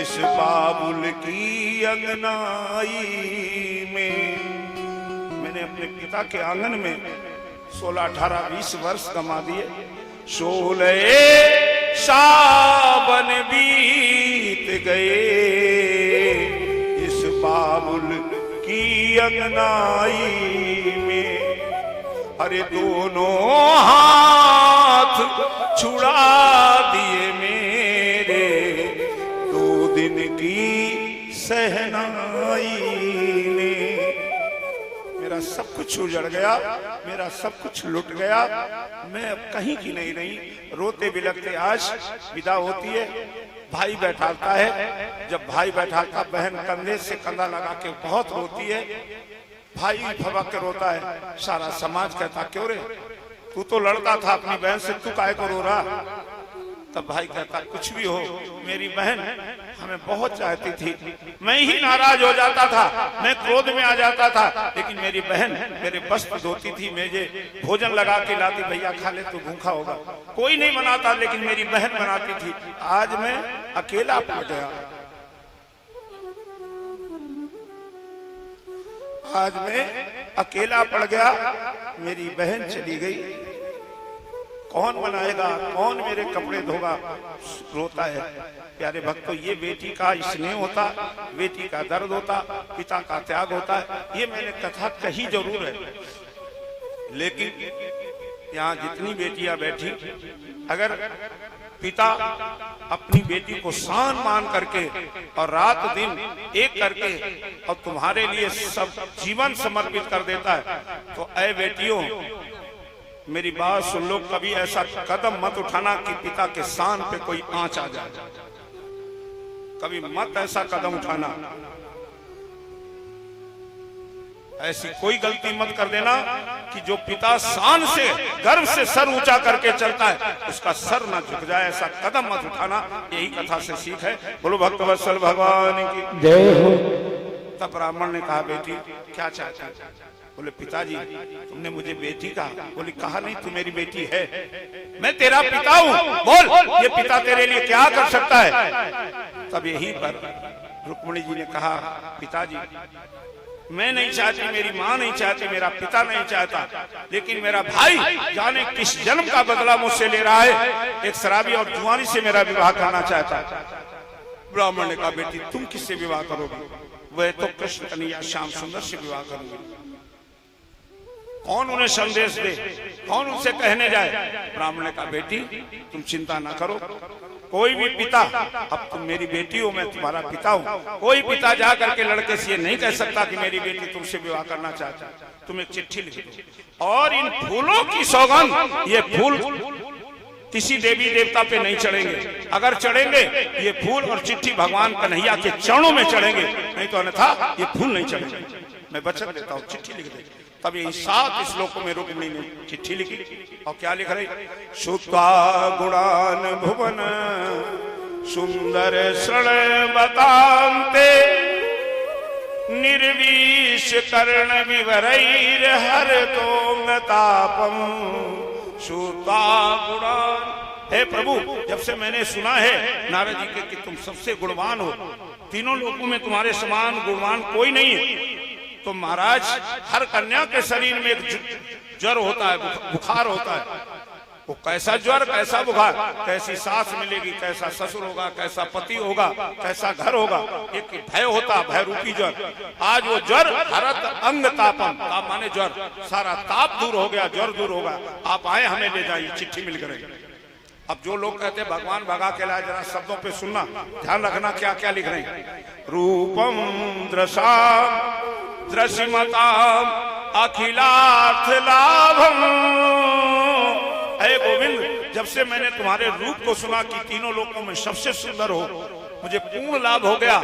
इस बाबुल की अंगनाई में। मैंने अपने पिता के आंगन में 16, 18, 20 वर्ष गमा दिए। 16 सावन बीत गए इस बाबुल की अंगनाई में। अरे दोनों हाथ छुड़ा दिए मेरे 2 दिन की सहनाई ने। मेरा सब कुछ उजड़ गया, मेरा सब कुछ लुट गया, मैं अब कहीं की नहीं रही। रोते बिलखते आज विदा होती है, भाई बैठाता है। जब भाई बैठाता, बहन कंधे से कंधा लगा के बहुत रोती है। भाई भबक के रोता है, सारा समाज कहता क्यों रे, तू तो लड़ता था अपनी बहन से, तू काहे को रो रहा। तब भाई कहता कुछ भी हो, मेरी बहन हमें बहुत चाहती थी, मैं ही नाराज हो जाता था, मैं क्रोध में आ जाता था, लेकिन मेरी बहन मेरे वस्त्र धोती थी, मुझे भोजन लगा के लाती, भैया खा ले तो भूखा होगा। कोई नहीं बनाता, लेकिन मेरी बहन बनाती थी। आज मैं अकेला पड़ गया, आज मैं अकेला पड़ गया, मेरी बहन चली गई, कौन बनाएगा, कौन मेरे कपड़े धोगा। रोता है। प्यारे भक्तों, ये बेटी का स्नेह होता, बेटी का दर्द होता, पिता का त्याग होता है। ये मैंने कथा कही जरूर है, लेकिन यहाँ जितनी बेटियां बैठी, अगर पिता अपनी बेटी को शान मान करके और रात दिन एक करके और तुम्हारे लिए सब जीवन समर्पित कर देता है, तो ऐ बेटियों मेरी बात सुन लो, कभी ऐसा कदम मत उठाना कि पिता के शान पे कोई आंच आ जाए। कभी मत ऐसा कदम उठाना, ऐसी कोई गलती मत कर देना कि जो पिता शान से गर्व से सर ऊंचा करके चलता है उसका सर ना झुक जाए, ऐसा कदम मत उठाना। यही कथा से सीख है। बोलो भक्तवत्सल भगवान की जय हो। तब ब्राह्मण ने कहा बेटी क्या चाहती है? बोले पिताजी तुमने मुझे बेटी कहा। बोली कहा नहीं, तू मेरी बेटी है, मैं तेरा पिता हूँ, बोल ये पिता तेरे लिए क्या कर सकता है। तब यहीं पर रुक्मिणी जी ने कहा पिताजी मैं नहीं चाहती, मेरी माँ नहीं चाहती, मेरा पिता नहीं चाहता, लेकिन मेरा भाई जाने किस जन्म का बदला मुझसे ले रहा है, एक शराबी और जुआरी से मेरा विवाह करना चाहता है। ब्राह्मण ने कहा बेटी तुम किससे विवाह करोगी? वह तो कृष्ण कन्हैया श्याम सुंदर से विवाह करूंगी। कौन उन्हें संदेश दे, कौन उनसे कहने जाए? ब्राह्मण ने कहा बेटी तुम चिंता ना करो, कोई भी पिता, अब तुम मेरी बेटी हो, मैं तुम्हारा पिता हूँ, कोई पिता जा करके लड़के से ये नहीं कह सकता कि मेरी बेटी तुमसे विवाह करना चाहता। तुम एक चिट्ठी लिख दो और इन फूलों की सौगंध, ये फूल किसी देवी देवता पे नहीं चढ़ेंगे, अगर चढ़ेंगे ये फूल और चिट्ठी भगवान कन्हैया के चरणों में चढ़ेंगे, नहीं तो अन्यथा ये फूल नहीं चढ़ेंगे। मैं वचन देता हूँ, चिट्ठी लिख दे। तब ये 7 श्लोकों में रुक्मिणी ने चिट्ठी लिखी और क्या लिख रही? श्रुत्वा गुणान भुवन सुंदर श्रण बतान्ते निर्विश कर्ण विवरैर हर तोंगतापम श्रुत्वा गुणान। हे प्रभु जब से मैंने सुना है नारद जी के कि तुम सबसे गुणवान हो, तीनों लोकों में तुम्हारे समान गुणवान कोई नहीं है, तो महाराज हर कन्या के शरीर में एक ज्वर होता है, बुखार होता है। वो कैसा ज्वर कैसा बुखार, कैसी सास मिलेगी, कैसा ससुर होगा, कैसा पति होगा, कैसा घर होगा, एक भय होता, भय रूपी ज्वर। आज वो ज्वर हरत अंग तापम, ताप माने ज्वर, सारा ताप दूर हो गया, ज्वर दूर होगा। आप आए हमें ले जाइए, चिट्ठी मिल गई। अब जो लोग कहते हैं भगवान भगा के लाए, जरा शब्दों पे सुनना, ध्यान रखना क्या क्या लिख रहे हैं। रूपम दृशाम दृश्यमताम अखिलार्थ लाभम। हे गोविंद जब से मैंने तुम्हारे रूप को सुना कि तीनों लोकों में सबसे सुंदर हो, मुझे पूर्ण लाभ हो गया।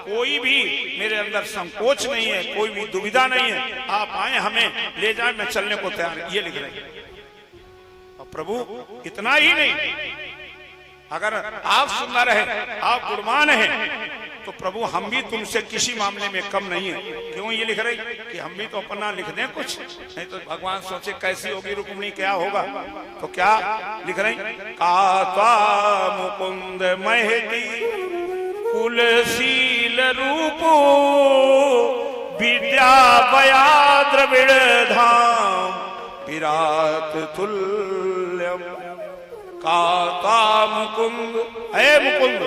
कोई भी मेरे अंदर संकोच नहीं है, कोई भी दुविधा नहीं है। आप आए हमें ले जाए, मैं चलने को तैयार। ये लिख रहे हैं। और प्रभु इतना ही नहीं, अगर आप सुंदर हैं, आप गुणवान हैं, तो प्रभु हम भी तुमसे किसी मामले में कम नहीं है। क्यों ये लिख रही कि हम भी तो अपना लिख दें कुछ, नहीं तो भगवान सोचे कैसी होगी रुक्मिणी, क्या होगा। तो क्या लिख रही? कात्वा मुकुंद महती कुलशील रूप विद्या बया द्रविड़ धाम विराट तुल्यम काता मुकुंद। है मुकुंद,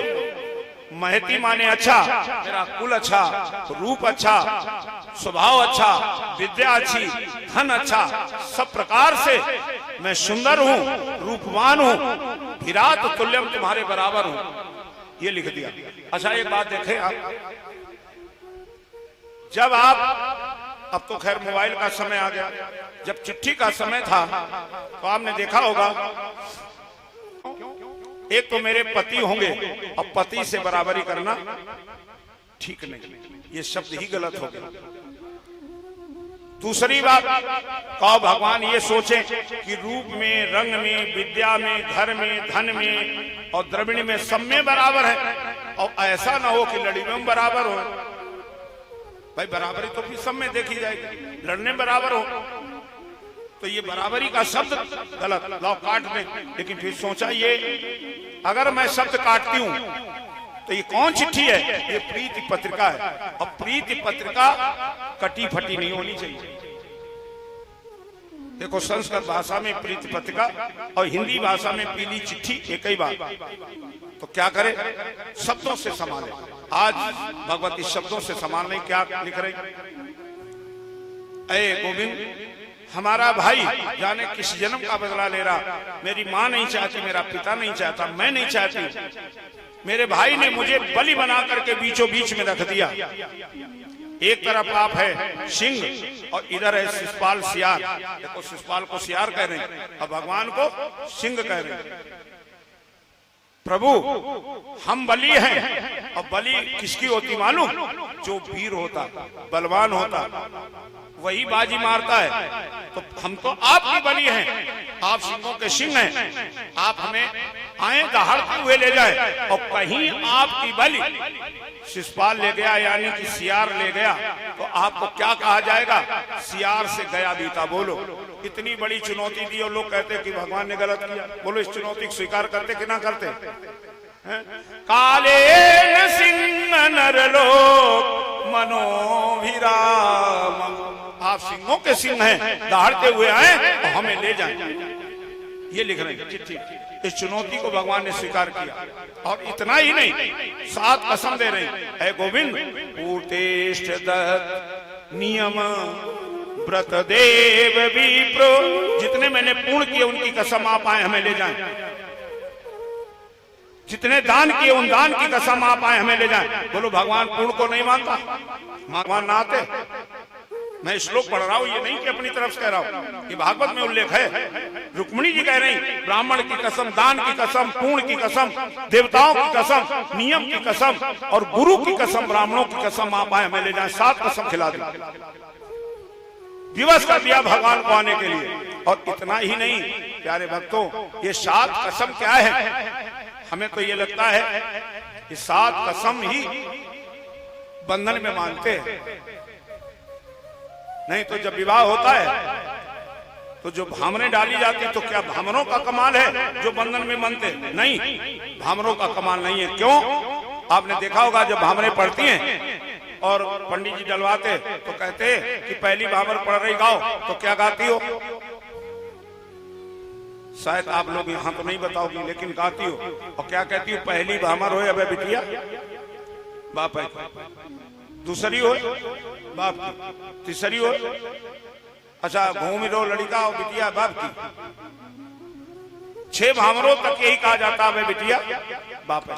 महती माने अच्छा, मेरा कुल अच्छा, रूप अच्छा, स्वभाव अच्छा, विद्या अच्छी, धन अच्छा, सब प्रकार से मैं सुंदर हूं, रूपवान हूं, विराट तुल्यम तुम्हारे बराबर हूं, ये लिख दिया। अच्छा एक बात देखें आप, जब आप, अब तो खैर मोबाइल का समय आ गया, जब चिट्ठी का समय था तो आपने देखा होगा, एक तो मेरे पति होंगे और पति से बराबरी करना ठीक नहीं, ये शब्द ही गलत हो गया। दूसरी बात, कहो भगवान ये सोचे कि रूप में, रंग में, विद्या में, घर में, धन में और द्रविड़ में सब में बराबर है, और ऐसा ना हो कि लड़ी में बराबर हो। भाई बराबरी तो फिर सब में देखी जाएगी, लड़ने में बराबर हो, तो ये बराबरी का शब्द गलत, लाओ काट दें। लेकिन फिर सोचा ये अगर मैं शब्द काटती हूं तो ये कौन चिट्ठी है? ये प्रीति पत्रिका है, और प्रीति पत्रिका कटी फटी नहीं होनी चाहिए। देखो संस्कृत भाषा में प्रीति पत्रिका और हिंदी भाषा में पीली चिट्ठी एक ही बात, तो क्या करे, शब्दों से संभाले। आज भगवती शब्दों से संभालने क्या लिख रही, अरे गोविंद हमारा भाई जाने किस जन्म का बदला ले रहा, मेरी माँ नहीं चाहती, मेरा पिता नहीं चाहता, मैं नहीं चाहती, मेरे भाई ने मुझे बलि बना करके बीचों बीच में रख दिया। एक तरफ आप है सिंह और इधर है शिशुपाल सियार। देखो शिशुपाल को सियार कह रहे हैं और भगवान को सिंह कह रहे हैं। प्रभु हम बलि हैं, और बलि किसकी होती मालूम? जो वीर होता, बलवान होता, वही बाजी मारता है। तो हम तो आपकी बलि हैं, आप सिंहों के सिंह हैं, आप हमें आए दहाड़ते हुए ले जाए, और कहीं आपकी बलि शिशुपाल ले गया यानी कि सियार ले गया, तो आपको क्या कहा जाएगा? सियार से गया बीता। बोलो, इतनी बड़ी चुनौती दी और लोग कहते कि भगवान ने गलत किया। बोलो इस चुनौती को स्वीकार करते कि ना करते? काले न सिंह नरलोक मनोभिराम, आप सिंहों के सिंह हैं, दहाड़ते हुए आए और हमें ले जाएं, ये लिख रहे हैं चिट्ठी। इस चुनौती को भगवान ने स्वीकार किया, और इतना ही नहीं, 7 कसम दे रहे हैं। है गोविंद पूर्तेष्ठ दत्त नियम व्रत देव विप्रो, जितने मैंने पूर्ण किए उनकी कसम आप आए हमें ले जाएं, जितने दान किए उन दान की कसम आप आए हमें ले जाएं। बोलो भगवान पूर्ण को नहीं मानता? भगवान ना आते? मैं श्लोक पढ़ रहा हूं, ये नहीं कि अपनी तरफ से कह रहा हूं, ये भागवत में उल्लेख है। रुक्मिणी जी कह रही, ब्राह्मण की कसम, दान की कसम, पूर्ण की कसम, देवताओं की कसम, नियम की कसम और गुरु की कसम, ब्राह्मणों की कसम आप आए हमें ले जाए। 7 कसम खिला दी, दिवस कर दिया भगवान को आने के लिए। और इतना ही नहीं प्यारे भक्तों, ये 7 कसम क्या है? हमें तो ये लगता है कि 7 कसम ही बंधन में मानते हैं, नहीं तो जब विवाह होता है तो जो भामरे डाली जाती तो क्या भामरों का कमाल है जो बंधन में मानते? नहीं, भामरों का कमाल नहीं है। क्यों? आपने देखा होगा जब भामरे पढ़ती हैं और पंडित जी डलवाते तो कहते कि पहली भामर पढ़ रही गाओ, तो क्या गाती हो? शायद आप लोग यहाँ तो नहीं बताओगी, लेकिन गाती हो। और क्या कहती हो? पहली भामर हो अबे बिटिया बाप है, दूसरी हो बाप की, तीसरी हो अच्छा घूम रो लड़का हो बिटिया बाप की, 6 भामरों तक यही कहा जाता है बिटिया बाप है।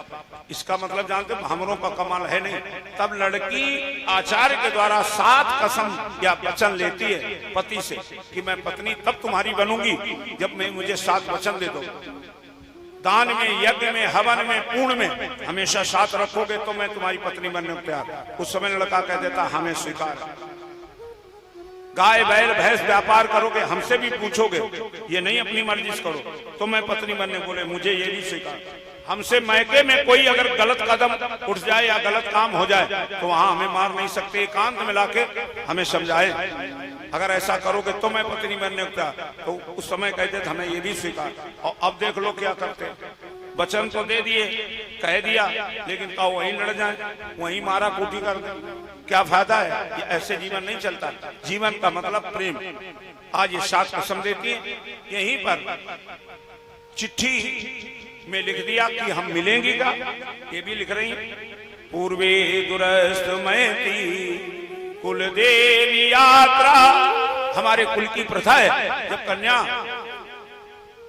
इसका मतलब जानते भामरों का कमाल है नहीं। तब लड़की आचार्य के द्वारा 7 कसम या वचन लेती है पति से कि मैं पत्नी तब तुम्हारी बनूंगी जब मैं मुझे 7 वचन दे दो। दान में, यज्ञ में, हवन में, पूर्ण में हमेशा साथ रखोगे तो मैं तुम्हारी पत्नी बनने को तैयार। उस समय लड़का कह देता हमें स्वीकार। गाय बैल भैंस व्यापार करोगे हमसे भी पूछोगे, ये नहीं अपनी मर्जी से करो तो मैं पत्नी बनने बोले मुझे ये भी स्वीकार। हमसे मैके में कोई अगर गलत कदम उठ जाए या गलत काम हो जाए तो वहां हमें मार नहीं सकते, एकांत में लाके हमें समझाए अगर ऐसा करोगे तो मैं पत्नी बनने को तैयार। तो उस समय कहते थे हमें ये भी स्वीकार। और अब देख लो क्या करते, वचन तो दे दिए, कह दिया, लेकिन कहो वहीं लड़ जाए, वहीं मारा कूटी कर दे, क्या फायदा है? ये ऐसे जीवन नहीं चलता। जीवन का मतलब प्रेम। आज ये शास्त्र कसम देती है, यहीं पर चिट्ठी में लिख दिया कि हम मिलेंगे का, ये भी लिख रही है। पूर्वे दुरस्त मैती कुल देवी यात्रा, हमारे कुल की प्रथा है, जब कन्या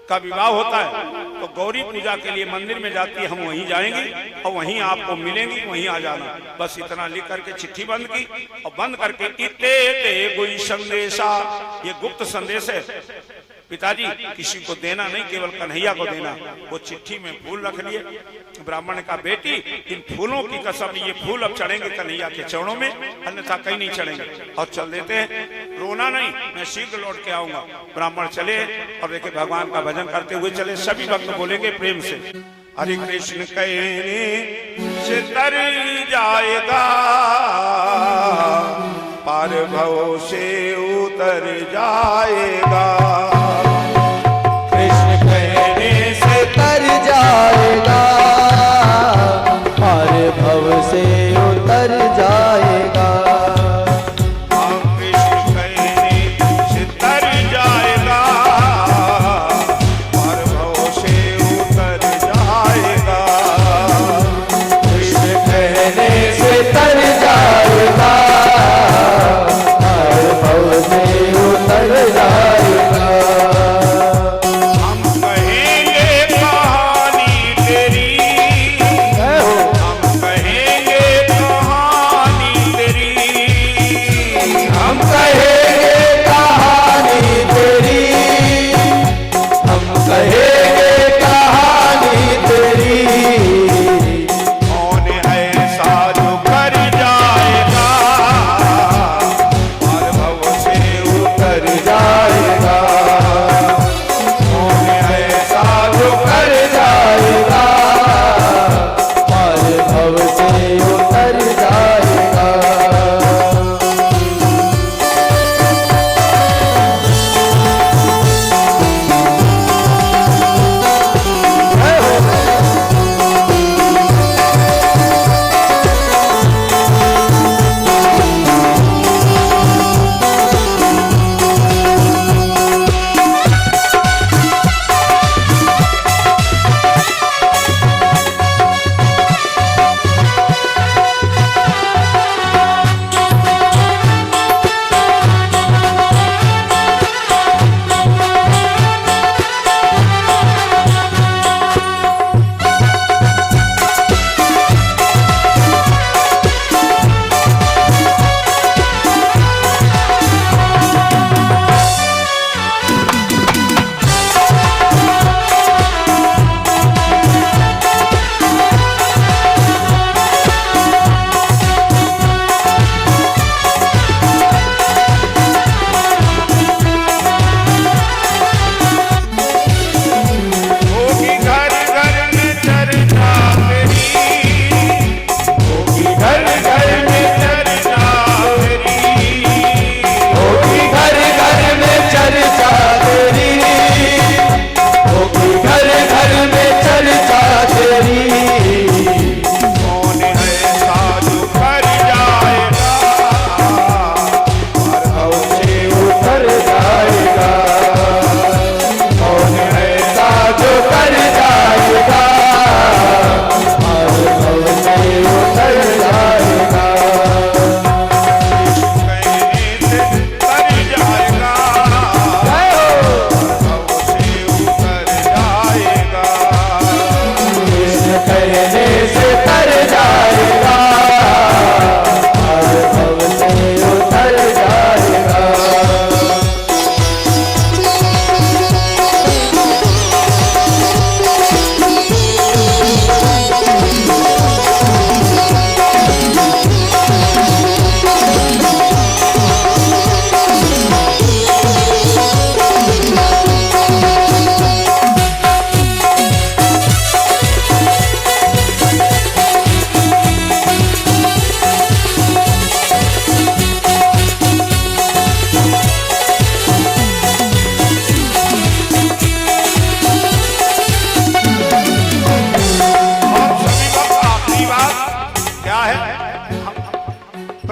का विवाह होता है तो गौरी पूजा के लिए मंदिर में जाती है, हम वहीं जाएंगे और वहीं आपको मिलेंगी, वहीं आ जाना। बस इतना लिख करके चिट्ठी बंद की और बंद करके इते ते कोई संदेशा, ये गुप्त संदेश है, पिताजी किसी को देना नहीं, केवल कन्हैया को देना। वो चिट्ठी में फूल रख लिए। ब्राह्मण का बेटी, इन फूलों की कसम, ये फूल अब चढ़ेंगे कन्हैया के चरणों में, अन्यथा कहीं नहीं चढ़ेंगे। और चल देते हैं, रोना नहीं, मैं शीघ्र लौट के आऊंगा। ब्राह्मण चले और देखे भगवान का भजन करते हुए चले। सभी भक्त बोलेंगे प्रेम से, हरे कृष्ण कहने से तर जाएगा, पार भव से उतर जाएगा। कृष्ण कहने से तर जाएगा, पार भव से उतर जाएगा। कृष्ण कहने से तर जाएगा, पार भव से उतर जाएगा। कृष्ण कहने से तर जाएगा, पार भव से उतर जाएगा।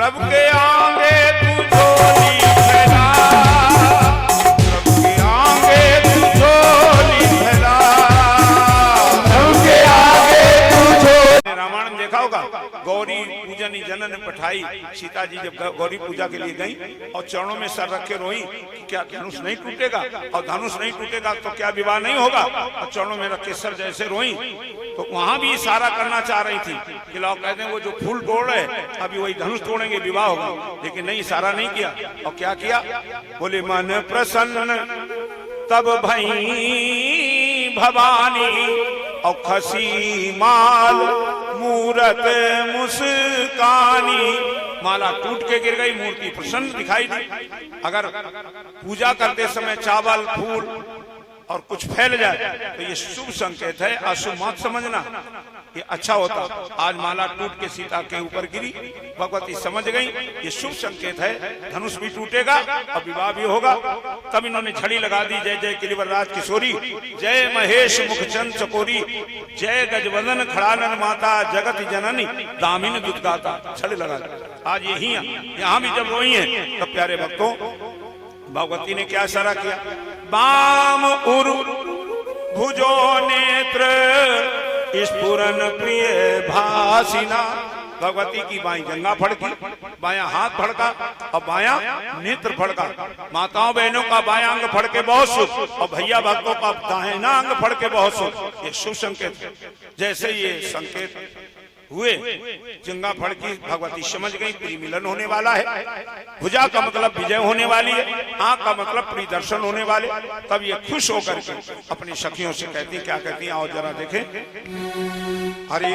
प्रभु के आगे तू झोली फैला, प्रभु के आगे तू झोली फैला, प्रभु के आगे तू झोली। रामायण में देखा होगा, गौरी पूजन जनन पठाई, सीता जी जब गौरी पूजा के लिए गई और चरणों में सर रख के रोई कि क्या धनुष नहीं टूटेगा, और धनुष नहीं टूटेगा तो क्या विवाह नहीं होगा, और चरणों में रख के सर जैसे रोई, तो वहां भी इशारा करना चाह रही थी कि लोग कहते हैं वो जो फूल तोड़ रहे अभी वही धनुष तोड़ेंगे, विवाह होगा, लेकिन नहीं, इशारा नहीं किया। और क्या किया, बोले मन प्रसन्न तब भई भवानी, और खसी माल मूरत मुस्कानी, माला टूट के गिर गई, मूर्ति प्रसन्न दिखाई दी। अगर पूजा करते समय चावल फूल और कुछ फैल जाए तो ये शुभ संकेत है, अशुभ मत समझना, ये अच्छा होता। आज माला टूट के सीता के ऊपर गिरी, भगवती समझ गई ये शुभ संकेत है, धनुष भी टूटेगा और विवाह भी होगा। तब इन्होंने झड़ी लगा दी, जय जय किलिवरराज किशोरी, जय महेश मुखचंद चकोरी, जय गजवदन खड़ानन माता, जगत जननी दामिनी दुर्गाता, झड़ी लगा दी। आज यही यहाँ भी जब रोई है तब प्यारे भक्तों भगवती ने क्या इशारा किया, बाम उरु भुजो नेत्र स्फुरन प्रिय भासिना, भगवती की बाई जंगा फड़की, बाया हाथ फड़का और बाया नेत्र फड़का। माताओं बहनों का बाया अंग फड़के बहुत शुभ और भैया भक्तों का दाहिना अंग फड़के बहुत शुभ, ये शुभ संकेत है। जैसे ये संकेत हुए, जंगा फड़की, भगवती समझ गई प्रिय मिलन होने वाला है, भुजा का मतलब विजय होने वाली है, आंख का मतलब प्रिय दर्शन होने वाले। तब ये खुश होकर के अपनी सखियों से कहती, क्या कहती हैं, आओ जरा देखें। अरे